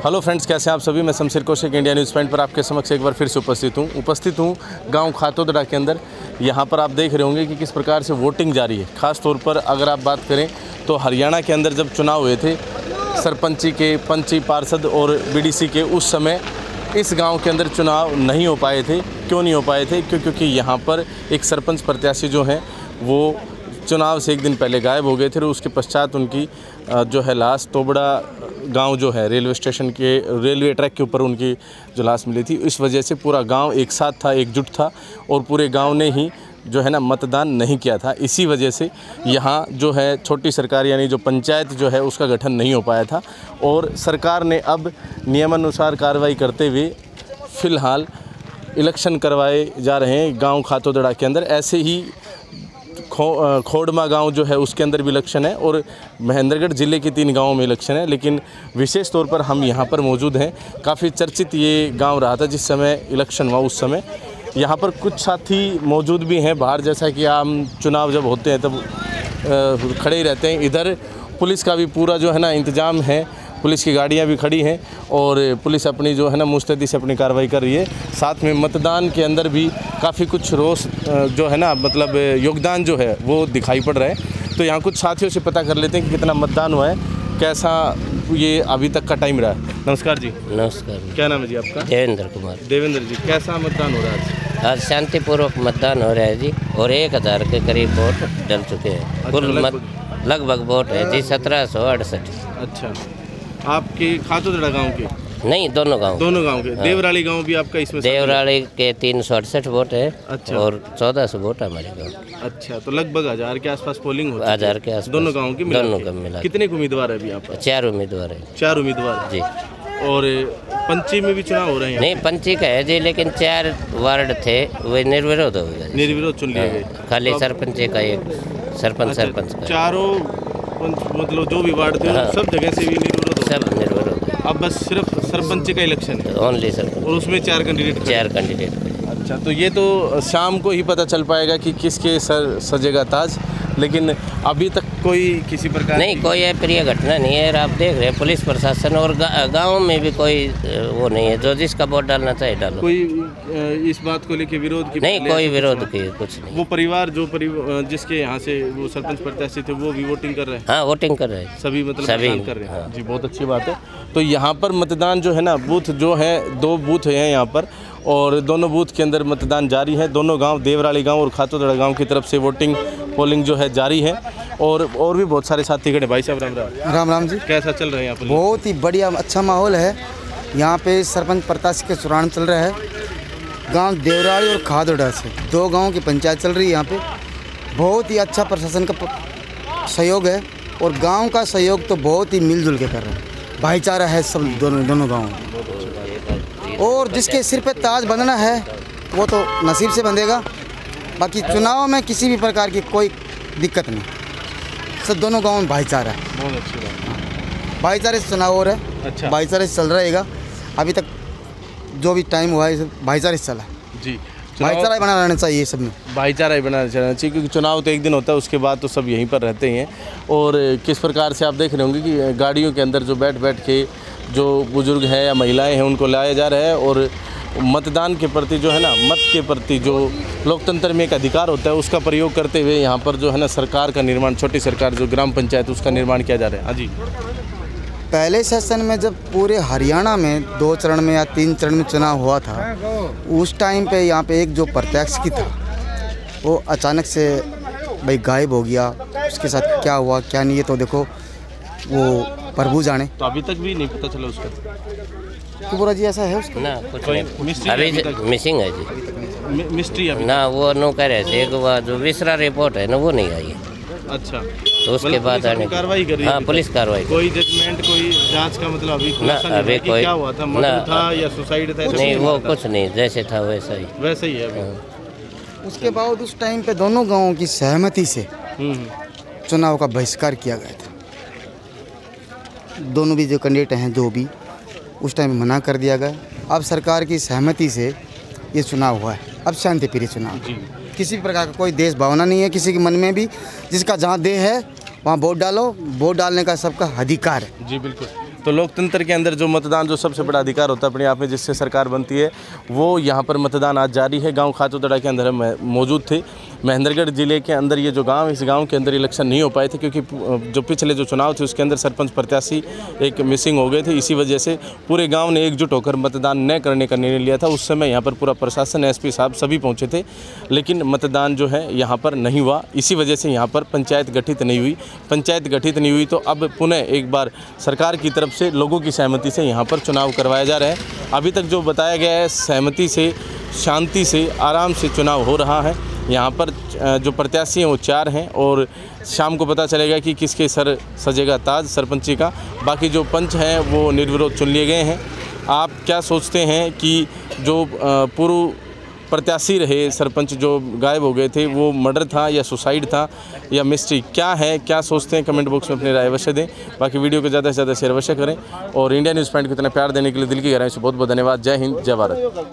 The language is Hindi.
हेलो फ्रेंड्स, कैसे हैं आप सभी। मैं Shamsher Kaushik India news point पर आपके समक्ष एक बार फिर से उपस्थित हूँ गांव खातोदड़ा के अंदर। यहाँ पर आप देख रहे होंगे कि किस प्रकार से वोटिंग जारी है। ख़ास तौर पर अगर आप बात करें तो हरियाणा के अंदर जब चुनाव हुए थे सरपंची के, पंची, पार्षद और बीडीसी के, उस समय इस गांव के अंदर चुनाव नहीं हो पाए थे। क्यों नहीं हो पाए थे? क्योंकि यहाँ पर एक सरपंच प्रत्याशी जो हैं वो चुनाव से एक दिन पहले गायब हो गए थे और उसके पश्चात उनकी जो है लाश तोबड़ा गांव जो है रेलवे स्टेशन के रेलवे ट्रैक के ऊपर उनकी जो लाश मिली थी। इस वजह से पूरा गांव एक साथ था, एकजुट था और पूरे गांव ने ही जो है ना मतदान नहीं किया था। इसी वजह से यहाँ जो है छोटी सरकार यानी जो पंचायत जो है उसका गठन नहीं हो पाया था और सरकार ने अब नियमानुसार कार्रवाई करते हुए फ़िलहाल इलेक्शन करवाए जा रहे हैं गांव खातोदड़ा के अंदर। ऐसे ही खोड़मा गांव जो है उसके अंदर भी इलेक्शन है और महेंद्रगढ़ ज़िले के 3 गांवों में इलेक्शन है। लेकिन विशेष तौर पर हम यहां पर मौजूद हैं। काफ़ी चर्चित ये गांव रहा था जिस समय इलेक्शन हुआ। उस समय यहां पर कुछ साथी मौजूद भी हैं बाहर, जैसा कि आम चुनाव जब होते हैं तब खड़े ही रहते हैं। इधर पुलिस का भी पूरा जो है ना इंतज़ाम है, पुलिस की गाड़ियां भी खड़ी हैं और पुलिस अपनी जो है ना मुस्तैदी से अपनी कार्रवाई कर रही है। साथ में मतदान के अंदर भी काफ़ी कुछ रोष जो है ना मतलब योगदान जो है वो दिखाई पड़ रहा है। तो यहाँ कुछ साथियों से पता कर लेते हैं कि कितना मतदान हुआ है, कैसा ये अभी तक का टाइम रहा है। नमस्कार जी। नमस्कार। क्या नाम है जी आपका? देवेंद्र कुमार। देवेंद्र जी, कैसा मतदान हो रहा है आज? शांतिपूर्वक मतदान हो रहा है जी और 1000 के करीब वोट डल चुके हैं। कुल लगभग वोट है जी 1768। अच्छा, आपके खातोदड़ा गांव के? नहीं, दोनों गांव के। हाँ। देवराली गांव भी आपका इसमें? देवराली के 368 वोट है। अच्छा। और 1400 वोट हमारे गाँव। अच्छा, तो लगभग 1000 के आसपास पोलिंग होती है। 1000 के आसपास दोनों गाँव की दोनों का मिला। कितने उम्मीदवार है अभी यहाँ पर? 4 उम्मीदवार है। 4 उम्मीदवार जी। और पंची में भी चुनाव हो रहे हैं? नहीं, पंची का है जी, लेकिन 4 वार्ड थे वे निर्विरोध हो गए। निर्विरोध चुन लिए गए। खाली सरपंच का एक सरपंच का। चारों मतलब जो भी वार्ड थे सब जगह से भी निर्विरोध? सब निर्विरोध। अब बस सिर्फ सरपंच का इलेक्शन है? ओनली सरपंच। और उसमें 4 कैंडिडेट? अच्छा, तो ये तो शाम को ही पता चल पाएगा कि किसके सर सजेगा ताज। लेकिन अभी तक कोई किसी प्रकार नहीं, कोई अप्रिय घटना नहीं है। आप देख रहे हैं पुलिस प्रशासन और गांव में भी कोई वो नहीं है। जो जिसका वोट डालना चाहिए डालो। कोई इस बात को लेके विरोध की? नहीं, कोई विरोध की कुछ नहीं। वो परिवार जिसके यहाँ से वो सरपंच प्रत्याशी थे वो भी वोटिंग कर रहे हैं? हाँ, वोटिंग कर रहे हैं सभी, मतलब सभी कर रहे हैं। हाँ। जी, बहुत अच्छी बात है। तो यहाँ पर मतदान जो है ना, बूथ जो है 2 बूथ हैं यहाँ पर और दोनों बूथ के अंदर मतदान जारी है। दोनों गांव देवराली गांव और खातोदड़ा गांव की तरफ से पोलिंग जो है जारी है और भी बहुत सारे साथी खड़े। भाई साहब राम राम जी। कैसा चल रहा है यहाँ पर? बहुत ही बढ़िया, अच्छा माहौल है यहाँ पे। सरपंच प्रत्याशी के चुनाव चल रहा है। गांव देवराली और खातोदड़ा से 2 गाँव की पंचायत चल रही है यहाँ पे। बहुत ही अच्छा प्रशासन का सहयोग है और गाँव का सहयोग तो बहुत ही मिलजुल के कर रहे हैं। भाईचारा है सब दोनों गाँव। और जिसके सिर पे ताज बंधना है वो तो नसीब से बंधेगा। बाकी चुनाव में किसी भी प्रकार की कोई दिक्कत नहीं, सब दोनों गाँव में भाईचारा है। बहुत अच्छी बात। भाईचारे से चुनाव हो रहा है। अच्छा। भाईचारे से चल रहेगा। अभी तक जो भी टाइम हुआ है भाईचारे से चला जी। भाईचारा ही बना रहना चाहिए सब में। भाईचारा ही बना रहना चाहिए क्योंकि चुनाव तो एक दिन होता है, उसके बाद तो सब यहीं पर रहते ही हैं। और किस प्रकार से आप देख रहे होंगे कि गाड़ियों के अंदर जो बैठ के जो बुजुर्ग हैं या महिलाएं हैं उनको लाया जा रहा है और मतदान के प्रति जो है ना, मत के प्रति जो लोकतंत्र में एक अधिकार होता है उसका प्रयोग करते हुए यहाँ पर जो है ना सरकार का निर्माण, छोटी सरकार जो ग्राम पंचायत उसका निर्माण किया जा रहा है। हाँ जी। पहले सेशन में जब पूरे हरियाणा में 2 चरण में या 3 चरण में चुनाव हुआ था, उस टाइम पे यहाँ पे एक जो प्रत्याशी था वो अचानक से भाई गायब हो गया। उसके साथ क्या हुआ क्या नहीं, ये तो देखो वो प्रभु जाने। तो अभी तक भी नहीं पता चला उसका? तो बुरा जी ऐसा है उसका? ना, कुछ नहीं। अभी मिसिंग है जी। मिस्ट्री अभी ना, वो नो कह रहे थे। एक बार जो विसरा रिपोर्ट है ना वो नहीं आई है। अच्छा, तो उसके बाद आने कार्रवाई कर रही है? हाँ, पुलिस कार्रवाई। कोई जजमेंट, कोई जांच का मतलब अभी अभी कोई क्या हुआ था? मर्डर था या सुसाइड था? नहीं, वो कुछ नहीं, जैसे था वैसा ही है अभी। उसके बाद उस टाइम पे दोनों गाँवों की सहमति से चुनाव का बहिष्कार किया गया था। दोनों भी जो कैंडिडेट हैं जो भी उस टाइम मना कर दिया गया। अब सरकार की सहमति से ये चुनाव हुआ है। अब शांतिप्रिय चुनाव, किसी भी प्रकार का कोई देश भावना नहीं है किसी के मन में भी। जिसका जहाँ देह है वहाँ वोट डालो, वोट डालने का सबका अधिकार है। जी बिल्कुल। तो लोकतंत्र के अंदर जो मतदान जो सबसे बड़ा अधिकार होता है अपने आप में, जिससे सरकार बनती है, वो यहाँ पर मतदान आज जारी है। गांव खातोदड़ा के अंदर हम मौजूद थे। महेंद्रगढ़ ज़िले के अंदर ये जो गांव है, इस गांव के अंदर इलेक्शन नहीं हो पाए थे क्योंकि जो पिछले जो चुनाव थे उसके अंदर सरपंच प्रत्याशी एक मिसिंग हो गए थे। इसी वजह से पूरे गांव ने एकजुट होकर मतदान न करने का निर्णय लिया था। उस समय यहाँ पर पूरा प्रशासन, एसपी साहब सभी पहुँचे थे, लेकिन मतदान जो है यहाँ पर नहीं हुआ। इसी वजह से यहाँ पर पंचायत गठित नहीं हुई। पंचायत गठित नहीं हुई तो अब पुनः एक बार सरकार की तरफ से लोगों की सहमति से यहाँ पर चुनाव करवाया जा रहा है। अभी तक जो बताया गया है, सहमति से, शांति से, आराम से चुनाव हो रहा है। यहाँ पर जो प्रत्याशी हैं वो 4 हैं और शाम को पता चलेगा कि किसके सर सजेगा ताज सरपंची का। बाकी जो पंच हैं वो निर्विरोध चुन लिए गए हैं। आप क्या सोचते हैं कि जो पूर्व प्रत्याशी रहे सरपंच जो गायब हो गए थे, वो मर्डर था या सुसाइड था या मिस्ट्री, क्या है, क्या सोचते हैं? कमेंट बॉक्स में अपनी राय अवश्य दें। बाकी वीडियो को ज़्यादा से ज़्यादा शेयर अवश्य करें और इंडिया न्यूज़ पॉइंट को इतना प्यार देने के लिए दिल की गहराई से बहुत बहुत धन्यवाद। जय हिंद, जय भारत।